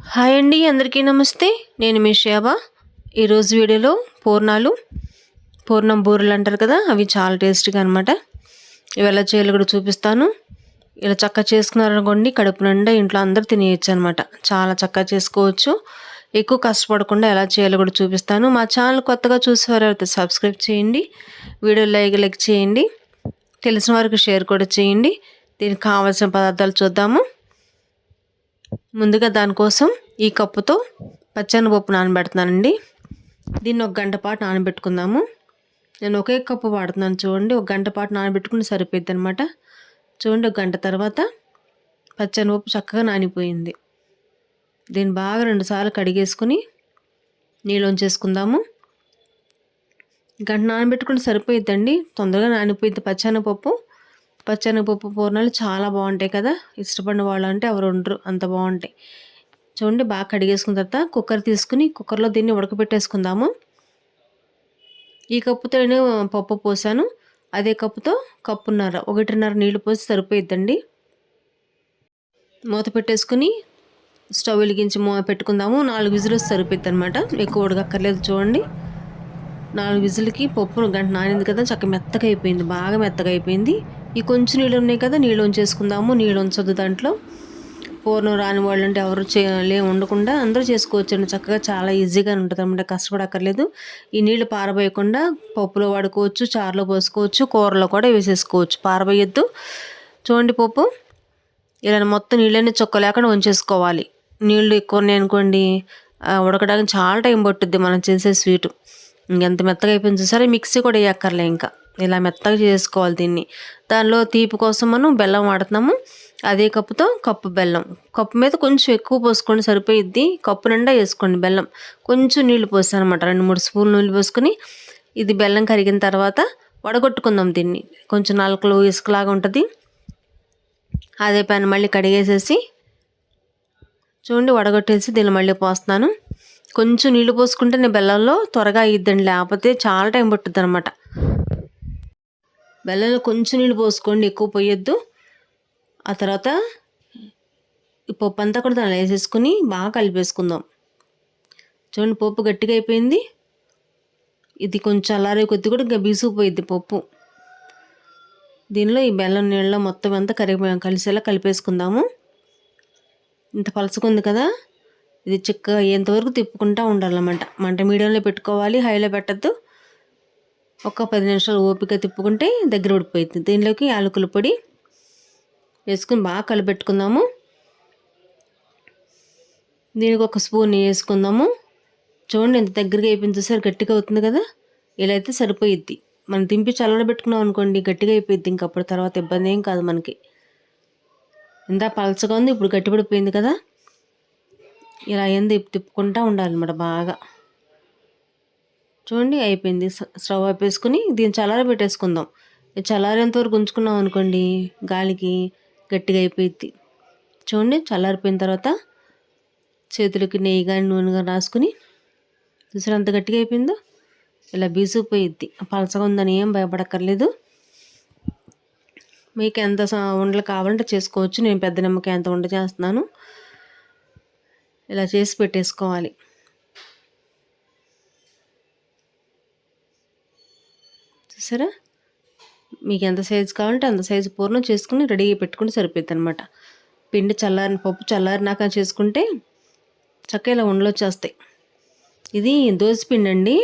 Hi అండి, అందరికీ నమస్తే. నేను మీ శోభ. ఈరోజు వీడియోలో పూర్ణం బూరెలు అంటారు కదా, అవి చాలా టేస్టీగా అనమాట. ఇవి ఎలా చేయాలో కూడా చూపిస్తాను. ఇలా చక్కగా చేసుకున్నారనుకోండి, కడుపు నిండా ఇంట్లో అందరూ తినేయచ్చు అనమాట. చాలా చక్కగా చేసుకోవచ్చు. ఎక్కువ కష్టపడకుండా ఎలా చేయాలో కూడా చూపిస్తాను. మా ఛానల్ కొత్తగా చూసేవారు అయితే సబ్స్క్రైబ్ చేయండి. వీడియో లైక్ చేయండి. తెలిసిన వారికి షేర్ కూడా చేయండి. దీనికి కావాల్సిన పదార్థాలు చూద్దాము. ముందుగా దానికోసం ఈ కప్పుతో పచ్చెనగపప్పు నానబెడుతున్నానండి. దీన్ని ఒక గంట పాటు నానబెట్టుకుందాము. నేను ఒకే కప్పు వాడుతున్నాను చూడండి. ఒక గంట పాటు నానబెట్టుకుని సరిపోద్ది అనమాట. చూడండి, ఒక గంట తర్వాత పచ్చెనగపప్పు చక్కగా నానిపోయింది. దీన్ని బాగా 2 సార్లు కడిగేసుకుని నీళ్ళు వంచేసుకుందాము. గంట నానబెట్టుకుని సరిపోయిద్దండి, తొందరగా నానిపోయిద్ది. పచ్చెనగపప్పు పూర్ణాలు చాలా బాగుంటాయి కదా. ఇష్టపడిన వాళ్ళు అంటే ఎవరు ఉండరు, అంత బాగుంటాయి. చూడండి, బాగా కడిగేసుకున్న తర్వాత కుక్కర్ తీసుకుని కుక్కర్లో దీన్ని ఉడకబెట్టేసుకుందాము. ఈ కప్పుతో నేను పప్పు పోసాను. అదే కప్పుతో ఒకటిన్నర నీళ్లు పోసి సరిపోయిద్దండి. మూత పెట్టేసుకుని స్టవ్ వెలిగించి పెట్టుకుందాము. 4 విజిల్స్ సరిపోయిద్ది అనమాట, ఎక్కువ ఉడకక్కర్లేదు. చూడండి, 4 విజిల్కి పప్పు గంట నానింది కదా, చక్కగా మెత్తగా అయిపోయింది, బాగా మెత్తగా అయిపోయింది. ఈ కొంచెం నీళ్ళు ఉన్నాయి కదా, నీళ్ళు ఉంచేసుకుందాము. నీళ్ళు ఉంచొద్దు దాంట్లో. పూర్ణం రాని వాళ్ళు అంటే ఎవరు ఉండకుండా అందరూ చేసుకోవచ్చండి. చక్కగా చాలా ఈజీగా ఉంటుంది అనమాట, కష్టపడక్కర్లేదు. ఈ నీళ్ళు పారబోయకుండా పప్పులో వాడుకోవచ్చు, చారులో పోసుకోవచ్చు, కూరలో కూడా వేసేసుకోవచ్చు. పారబోయొద్దు. చూడండి, పప్పు ఇలా మొత్తం నీళ్ళని చొక్క లేకుండా ఉంచేసుకోవాలి. నీళ్ళు ఎక్కువ ఉన్నాయి అనుకోండి, ఉడకడానికి చాలా టైం పట్టుద్ది మనం చేసే స్వీటు. ఇంకెంత మెత్తగా అయిపోయింది చూసారా. మిక్సీ కూడా వేయక్కర్లే, ఇంకా ఇలా మెత్తగా చేసుకోవాలి దీన్ని. దానిలో తీపి కోసం మనం బెల్లం వాడుతున్నాము. అదే కప్పుతో కప్పు బెల్లం. కప్పు మీద కొంచెం ఎక్కువ పోసుకోండి, సరిపోయిద్ది. కప్పు నిండా వేసుకోండి బెల్లం. కొంచెం నీళ్ళు పోసాను అనమాట, 2-3 స్పూన్లు నీళ్ళు పోసుకొని ఇది బెల్లం కరిగిన తర్వాత వడగొట్టుకుందాం దీన్ని. కొంచెం నలకలు ఇసుకలాగా ఉంటుంది. అదే ప్యాన్ మళ్ళీ కడిగేసేసి చూడండి వడగొట్టేసి దీన్ని మళ్ళీ పోస్తున్నాను. కొంచెం నీళ్ళు పోసుకుంటే బెల్లంలో త్వరగా అయ్యిద్దండి, లేకపోతే చాలా టైం పట్టుద్ది అనమాట. బెల్లంలో కొంచెం నీళ్ళు పోసుకోండి, ఎక్కువ పోయొద్దు. ఆ తర్వాత ఈ పప్పు అంతా కూడా దాన్ని వేసేసుకుని బాగా కలిపేసుకుందాం. చూడండి, పప్పు గట్టిగా అయిపోయింది. ఇది కొంచెం అల్లారే కొద్ది కూడా ఇంకా బీసుకుపోయిద్ది పప్పు. దీనిలో ఈ బెల్లం నీళ్ళలో మొత్తం అంతా కలిసేలా కలిపేసుకుందాము. ఇంత పలుచుకుంది కదా, ఇది చిక్కగా అయ్యేంతవరకు తిప్పుకుంటూ ఉండాలన్నమాట. మంట మీడియంలో పెట్టుకోవాలి, హైలో పెట్టద్దు. ఒక 10 నిమిషాలు ఓపిక తిప్పుకుంటే దగ్గర ఉడిపోయింది. దీనిలోకి యాలకుల పొడి వేసుకుని బాగా కలిపెట్టుకుందాము. దీనికి ఒక స్పూన్ వేసుకుందాము. చూడండి, ఎంత దగ్గరగా అయిపోయింది చూసారు, గట్టిగా అవుతుంది కదా. ఇలా అయితే సరిపోయిద్ది. మనం దింపి చల్లబెట్టుకున్నాం అనుకోండి, గట్టిగా అయిపోయింది. ఇంకప్పుడు తర్వాత ఇబ్బంది ఏం కాదు మనకి. ఇందా పలచగా ఉంది, ఇప్పుడు గట్టిపడిపోయింది కదా. ఇలా ఏంది తిప్పుకుంటూ ఉండాలన్నమాట బాగా. చూడండి, అయిపోయింది. స్టవ్ ఆపేసుకుని దీన్ని చల్లారబెట్టేసుకుందాం. చల్లారేంత వరకు ఉంచుకున్నాం అనుకోండి, గాలికి గట్టిగా అయిపోయింది. చూడండి, చల్లారిపోయిన తర్వాత చేతులకి నెయ్యి కానీ నూనె కానీ రాసుకుని చూసారు అంత గట్టిగా అయిపోయిందో. ఇలా బీసుకుపోయిద్ది. పలసగా ఉందని ఏం భయపడక్కర్లేదు. మీకు ఎంత ఉండలు కావాలంటే చేసుకోవచ్చు. నేను పెద్ద నిమ్మకాయ ఎంత ఉండ చేస్తున్నాను. ఇలా చేసి పెట్టేసుకోవాలి. చూసారా, మీకు ఎంత సైజు కావాలంటే అంత సైజు పూర్ణం చేసుకుని రెడీగా పెట్టుకుని సరిపోద్ది అనమాట. పిండి పప్పు చల్లారినాక చేసుకుంటే చక్కగా ఇలా ఉండలు వచ్చేస్తాయి. ఇది దోసపిండి అండి,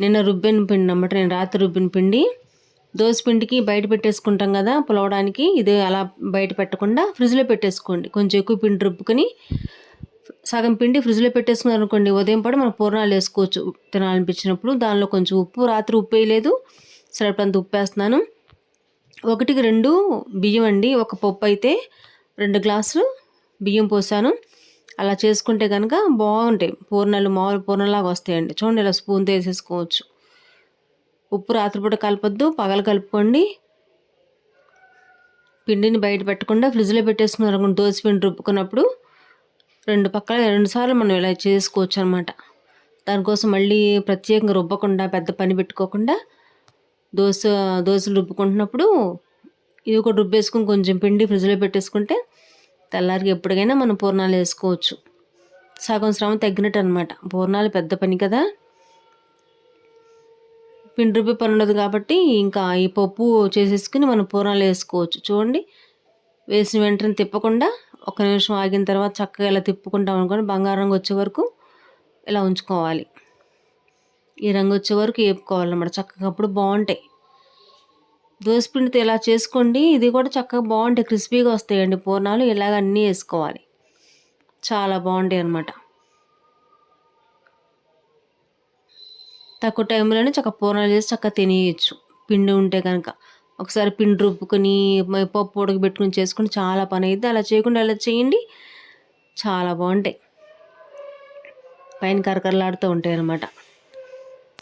నిన్న రుబ్బిన పిండి అన్నమాట. నేను రాత్రి రుబ్బిన పిండి. దోసపిండికి బయట పెట్టేసుకుంటాం కదా పులవడానికి, ఇది అలా బయట పెట్టకుండా ఫ్రిడ్జ్లో పెట్టేసుకోండి. కొంచెం ఎక్కువ పిండి రుబ్బుకొని సగం పిండి ఫ్రిడ్జ్లో పెట్టేసుకున్నారు అనుకోండి, ఉదయం పాటు మనం పూర్ణాలు వేసుకోవచ్చు తినాలనిపించినప్పుడు. దానిలో కొంచెం ఉప్పు, రాత్రి ఉప్పు వేయలేదు, సరిపడంత ఉప్పు వేస్తున్నాను. 1కి 2 బియ్యం అండి. ఒక పప్పు అయితే 2 గ్లాసులు బియ్యం పోసాను. అలా చేసుకుంటే కనుక బాగుంటాయి పూర్ణాలు, మామూలు పూర్ణలాగా వస్తాయండి. చూడండి, ఇలా స్పూన్తో వేసేసుకోవచ్చు. ఉప్పు రాత్రిపూట కలపొద్దు, పగలు కలుపుకోండి. పిండిని బయట పెట్టకుండా ఫ్రిడ్జ్లో పెట్టేసుకున్నారు దోసపిండి రుబ్బుకున్నప్పుడు 2 సార్లు మనం ఇలా చేసుకోవచ్చు అనమాట. దానికోసం మళ్ళీ ప్రత్యేకంగా రుబ్బకుండా పెద్ద పని పెట్టుకోకుండా దోశలు రుబ్బుకుంటున్నప్పుడు ఇవి కూడా రుబ్బేసుకుని కొంచెం పిండి ఫ్రిడ్జ్లో పెట్టేసుకుంటే తెల్లారికి ఎప్పటికైనా మనం పూర్ణాలు వేసుకోవచ్చు. సగం శ్రమ తగ్గినట్టు అనమాట. పూర్ణాలు పెద్ద పని కదా, పిండి రుబ్బే పని ఉండదు కాబట్టి ఇంకా ఈ పప్పు చేసేసుకుని మనం పూర్ణాలు వేసుకోవచ్చు. చూడండి, వేసిన వెంటనే తిప్పకుండా ఒక నిమిషం ఆగిన తర్వాత చక్కగా ఇలా తిప్పుకుంటాం అనుకోండి, బంగారు రంగు వచ్చే వరకు ఇలా ఉంచుకోవాలి. ఈ రంగు వచ్చే వరకు వేపుకోవాలన్నమాట చక్కగా, అప్పుడు బాగుంటాయి. దోసపిండితో ఇలా చేసుకోండి, ఇది కూడా చక్కగా బాగుంటాయి, క్రిస్పీగా వస్తాయండి పూర్ణాలు. ఇలాగ అన్నీ వేసుకోవాలి, చాలా బాగుంటాయి అన్నమాట. తక్కువ టైంలోనే చక్కగా పూర్ణాలు చేసి చక్కగా తినేయచ్చు. పిండి ఉంటే కనుక ఒకసారి పిండి రుబ్బుకొని పప్పు ఉడకబెట్టుకుని చేసుకుని చాలా పని అయితే, అలా చేయకుండా అలా చేయండి, చాలా బాగుంటాయి. పైన కరకరలాడుతూ ఉంటాయి అన్నమాట.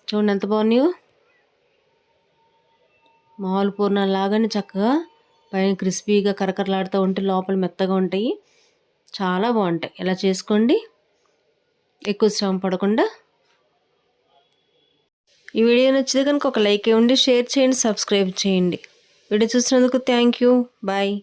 చూడండి ఎంత బాగున్నాయో, మామూలు పూర్ణాలు లాగానే చక్కగా పైన క్రిస్పీగా కరకరలాడుతూ ఉంటే లోపల మెత్తగా ఉంటాయి, చాలా బాగుంటాయి. ఇలా చేసుకోండి, ఎక్కువ శ్రమ పడకుండా. ఈ వీడియో నచ్చితే కనుక ఒక లైక్ ఇవ్వండి, షేర్ చేయండి, సబ్స్క్రైబ్ చేయండి. వీడియో చూసినందుకు థ్యాంక్ యూ. బాయ్.